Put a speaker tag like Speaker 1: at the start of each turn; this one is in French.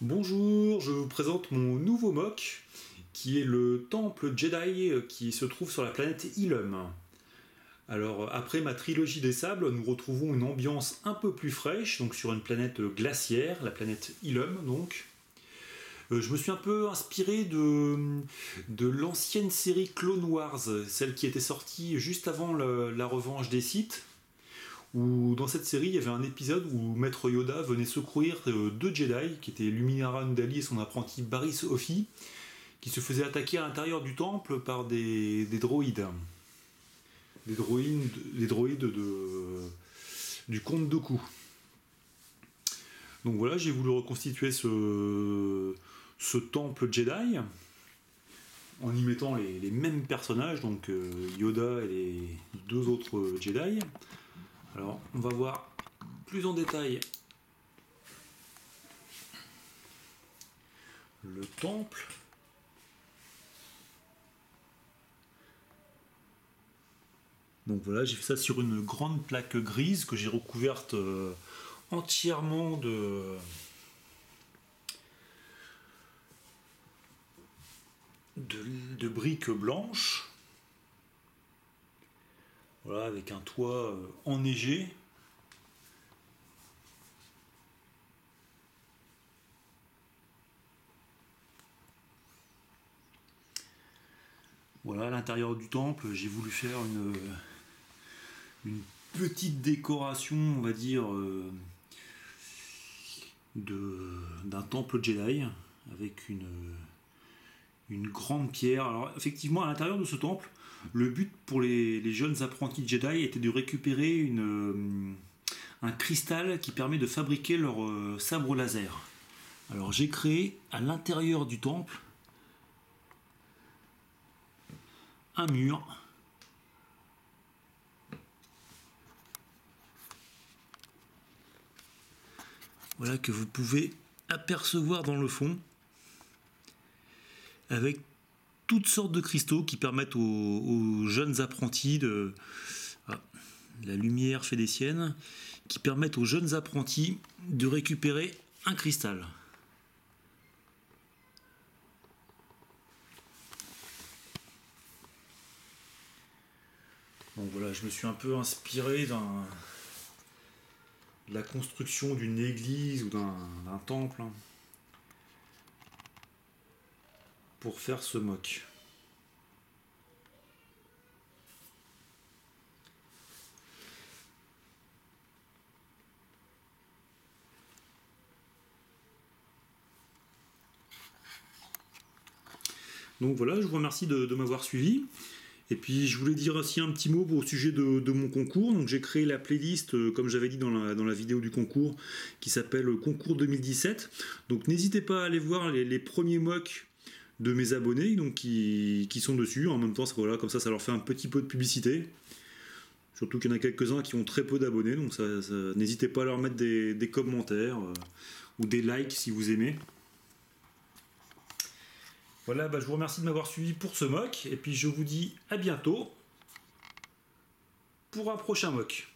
Speaker 1: Bonjour, je vous présente mon nouveau MOC qui est le temple Jedi qui se trouve sur la planète Ilum. Alors après ma trilogie des sables, nous retrouvons une ambiance un peu plus fraîche, donc sur une planète glaciaire, la planète Ilum donc. Je me suis un peu inspiré de l'ancienne série Clone Wars, celle qui était sortie juste avant la revanche des Sith, où dans cette série il y avait un épisode où Maître Yoda venait secourir deux Jedi, qui étaient Luminara Undali et son apprenti Barriss Offee, qui se faisaient attaquer à l'intérieur du temple par des droïdes. Des droïdes du comte Dooku. Donc voilà, j'ai voulu reconstituer ce temple Jedi en y mettant les mêmes personnages, donc Yoda et les deux autres Jedi. Alors, on va voir plus en détail le temple. Donc voilà, j'ai fait ça sur une grande plaque grise que j'ai recouverte entièrement de briques blanches. Voilà, avec un toit enneigé. Voilà, à l'intérieur du temple, j'ai voulu faire une petite décoration, on va dire, d'un temple Jedi, avec une grande pierre. Alors effectivement, à l'intérieur de ce temple, le but pour les jeunes apprentis Jedi était de récupérer un cristal qui permet de fabriquer leur sabre laser. Alors j'ai créé à l'intérieur du temple un mur voilà, que vous pouvez apercevoir dans le fond, avec toutes sortes de cristaux qui permettent aux jeunes apprentis la lumière fait des siennes, qui permettent aux jeunes apprentis de récupérer un cristal. Donc voilà, je me suis un peu inspiré de la construction d'une église ou d'un temple pour faire ce MOC. Donc voilà, je vous remercie de m'avoir suivi. Et puis je voulais dire aussi un petit mot au sujet de mon concours. Donc j'ai créé la playlist, comme j'avais dit dans la vidéo du concours, qui s'appelle Concours 2017. Donc n'hésitez pas à aller voir les premiers MOC de mes abonnés donc qui sont dessus. En même temps, voilà, comme ça leur fait un petit peu de publicité. Surtout qu'il y en a quelques-uns qui ont très peu d'abonnés, donc n'hésitez pas à leur mettre des commentaires ou des likes si vous aimez. Voilà, je vous remercie de m'avoir suivi pour ce MOC, et puis je vous dis à bientôt pour un prochain MOC.